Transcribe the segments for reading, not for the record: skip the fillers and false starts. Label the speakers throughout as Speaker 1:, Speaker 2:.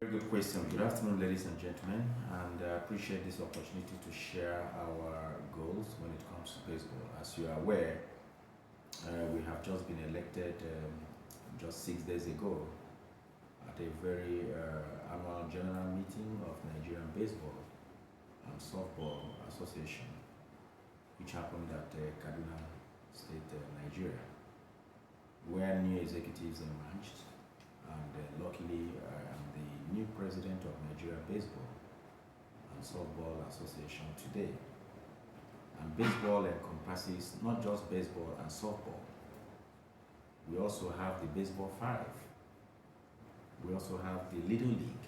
Speaker 1: Very good question. Good afternoon, ladies and gentlemen, and I appreciate this opportunity to share our goals when it comes to baseball. As you are aware, we have just been elected just 6 days ago at a very annual general meeting of Nigerian Baseball and Softball Association, which happened at Kaduna State, Nigeria, where new executives emerged. And luckily, I am the new president of Nigeria Baseball and Softball Association today. And baseball encompasses not just baseball and softball. We also have the baseball five. We also have the Little League.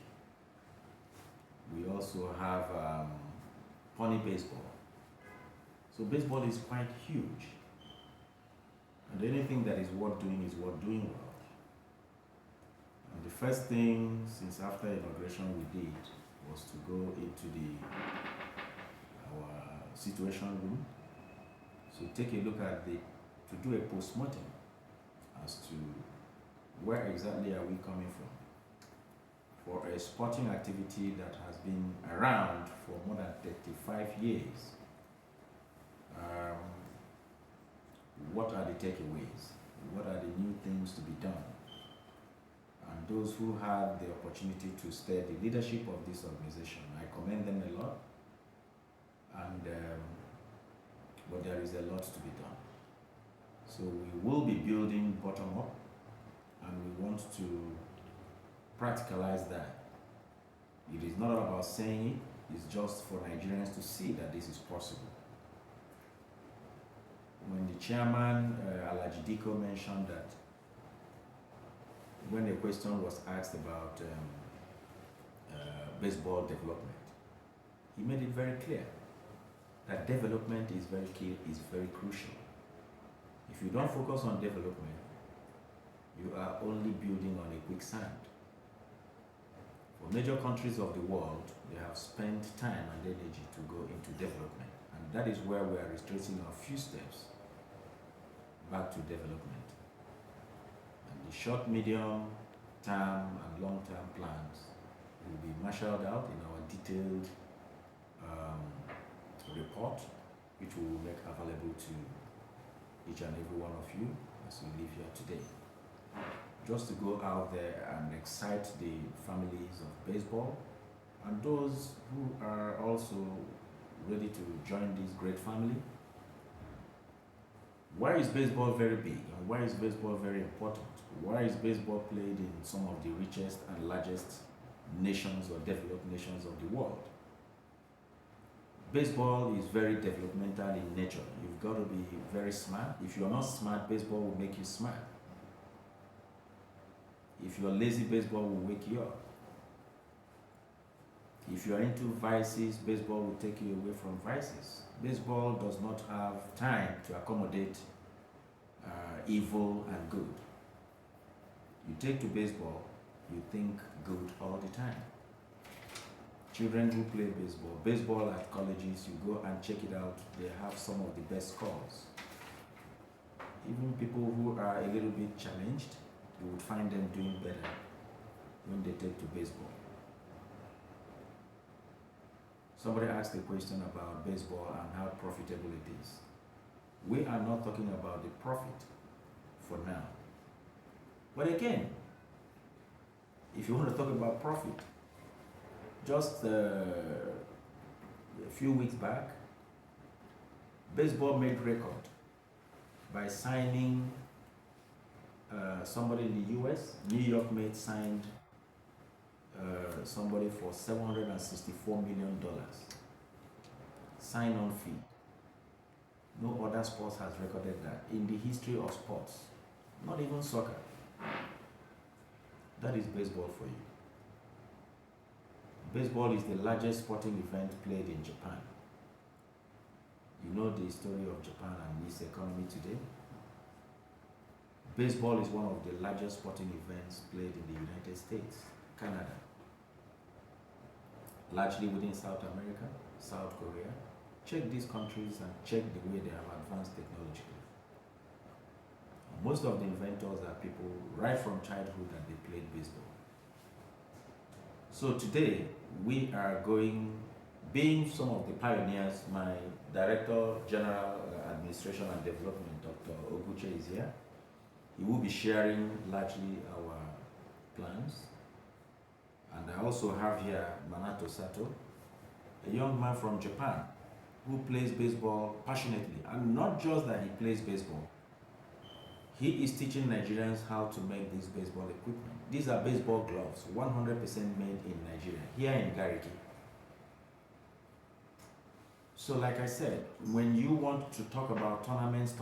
Speaker 1: We also have pony baseball. So baseball is quite huge. And anything that is worth doing is worth doing well. And the first thing since after inauguration we did was to go into our situation room. So take a look at to do a post-mortem as to where exactly are we coming from for a sporting activity that has been around for more than 35 years. What are the takeaways? What are the new things to be done? And those who had the opportunity to steer the leadership of this organization, I commend them a lot. And but there is a lot to be done. So we will be building bottom up, and we want to practicalize that. It is not about saying it; it's just for Nigerians to see that this is possible. When the chairman, Alhaji Diko, mentioned that when the question was asked about baseball development, he made it very clear that development is very key, is very crucial. If you don't focus on development, you are only building on a quicksand. For major countries of the world, they have spent time and energy to go into development, and that is where we are retracing our few steps back to development. And the short, medium term and long term plans will be marshaled out in our detailed report, which we will make available to each and every one of you as we live here today. Just to go out there and excite the families of baseball and those who are also ready to join this great family. Why is baseball very big, and why is baseball very important? Why is baseball played in some of the richest and largest nations or developed nations of the world? Baseball is very developmental in nature. You've got to be very smart. If you're not smart, baseball will make you smart. If you're lazy, baseball will wake you up. If you're into vices, baseball will take you away from vices. Baseball does not have time to accommodate evil and good. You take to baseball, you think good all the time. Children who play baseball at colleges, you go and check it out, they have some of the best scores. Even people who are a little bit challenged, you would find them doing better when they take to baseball. Somebody asked a question about baseball and how profitable it is. We are not talking about the profit for now. But again, if you want to talk about profit, just a few weeks back, baseball made record by signing somebody in the US. New York Mets signed somebody for $764 million sign-on fee. No other sports has recorded that in the history of sports, not even soccer. That is baseball for you. Baseball is the largest sporting event played in Japan. You know the story of Japan and its economy today. Baseball is one of the largest sporting events played in the United States, Canada, largely within South America, South Korea. Check these countries and check the way they have advanced technologically. Most of the inventors are people right from childhood that they played baseball. So today we are going, being some of the pioneers, my Director General Administration and Development, Dr. Oguche, is here. He will be sharing largely our plans. And I also have here Manato Sato, a young man from Japan who plays baseball passionately. And not just that he plays baseball, he is teaching Nigerians how to make this baseball equipment. These are baseball gloves, 100% made in Nigeria, here in Gariki. So like I said, when you want to talk about tournaments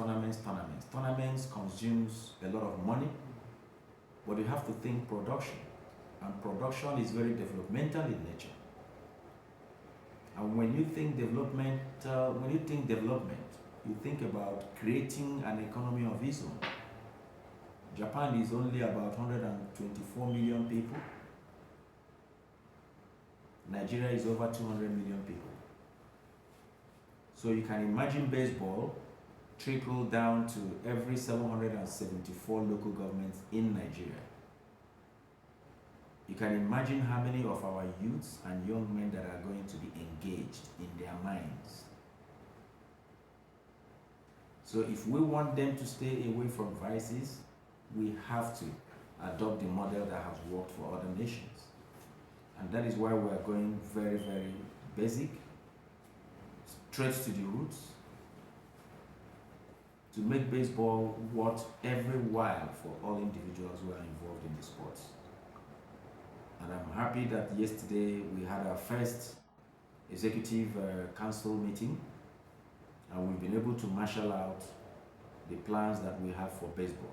Speaker 1: consumes a lot of money, but you have to think production. And production is very developmental in nature. And when you think development, you think about creating an economy of its own. Japan is only about 124 million people. Nigeria is over 200 million people. So you can imagine baseball trickle down to every 774 local governments in Nigeria. You can imagine how many of our youths and young men that are going to be engaged in their minds. So if we want them to stay away from vices, we have to adopt the model that has worked for other nations. And that is why we are going very, very basic, straight to the roots, to make baseball worth every while for all individuals who are involved in the sports. And I'm happy that yesterday we had our first executive council meeting, and we've been able to marshal out the plans that we have for baseball.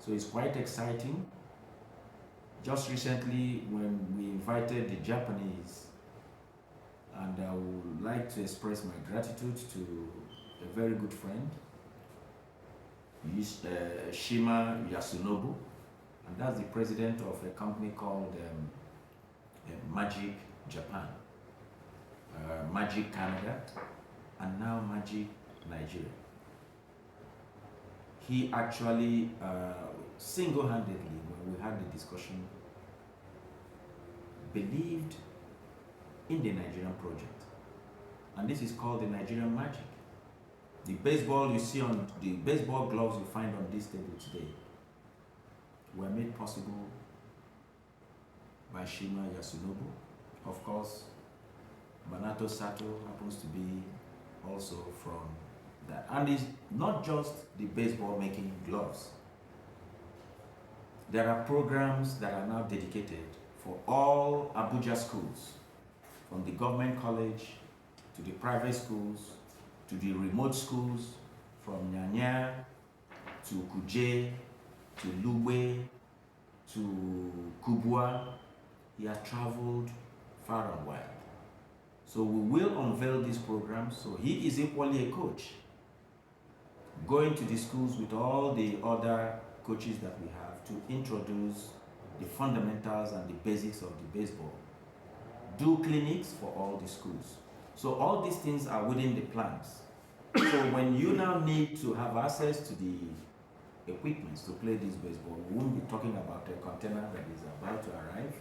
Speaker 1: So it's quite exciting. Just recently, when we invited the Japanese, and I would like to express my gratitude to a very good friend, Shima Yasunobu, and that's the president of a company called Magic Japan, Magic Canada, and now Magic Nigeria. He actually single-handedly, when we had the discussion, believed in the Nigerian project. And this is called the Nigerian Magic. The baseball you see on the baseball gloves you find on this table today were made possible by Shima Yasunobu. Of course, Manato Sato happens to be also from that. And it's not just the baseball making gloves. There are programs that are now dedicated for all Abuja schools, from the government college to the private schools to the remote schools, from Nyanya to Kuje to Lugbe to Kubwa. He has traveled far and wide. So we will unveil these programs. So he is equally a coach, going to the schools with all the other coaches that we have to introduce the fundamentals and the basics of the baseball. Do clinics for all the schools. So all these things are within the plans. So when you now need to have access to the equipment to play this baseball, we won't be talking about a container that is about to arrive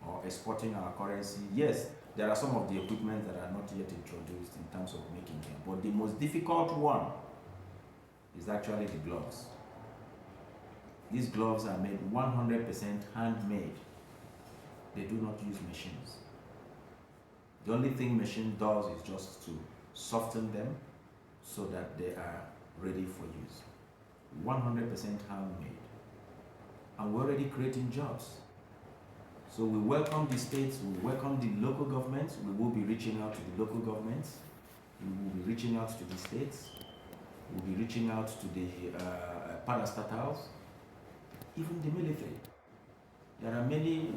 Speaker 1: or exporting our currency. Yes, there are some of the equipment that are not yet introduced in terms of making them, but the most difficult one is actually the gloves. These gloves are made 100% handmade. They do not use machines. The only thing machine does is just to soften them so that they are ready for use. 100% handmade. And we're already creating jobs. So we welcome the states, we welcome the local governments, we will be reaching out to the local governments, we will be reaching out to the states, we'll be reaching out to the parastatals, even the military. There are many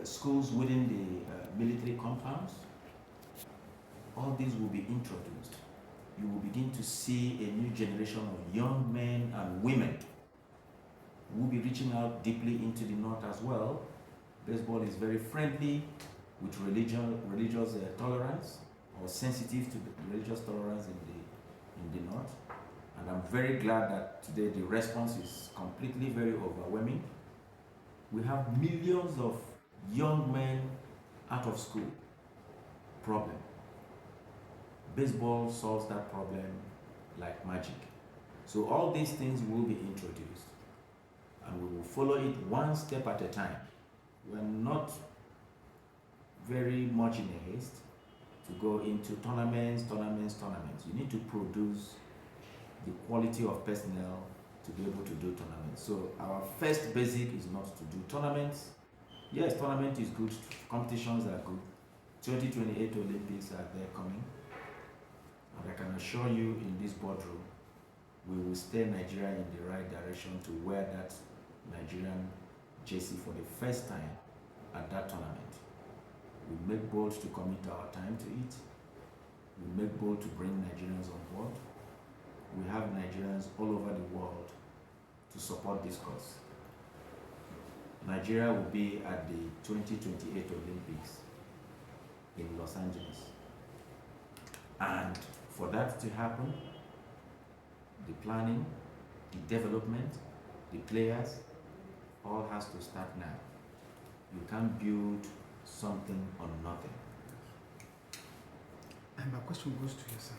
Speaker 1: schools within the military compounds. All these will be introduced. You will begin to see a new generation of young men and women. We'll be reaching out deeply into the north as well. Baseball is very friendly with religious tolerance, or sensitive to the religious tolerance in the north. And I'm very glad that today the response is completely very overwhelming. We have millions of young men out of school problem. Baseball solves that problem like magic. So all these things will be introduced and we will follow it one step at a time. We're not very much in a haste to go into tournaments. You need to produce the quality of personnel to be able to do tournaments. So our first basic is not to do tournaments. Yes, tournament is good, competitions are good. 2028 Olympics are there coming. And I can assure you in this boardroom, we will steer Nigeria in the right direction to wear that Nigerian jersey for the first time at that tournament. We make bold to commit our time to it. We make bold to bring Nigerians on board. We have Nigerians all over the world to support this cause. Nigeria will be at the 2028 Olympics in Los Angeles. And for that to happen, the planning, the development, the players, all has to start now. You can't build something on nothing.
Speaker 2: And my question goes to you, sir.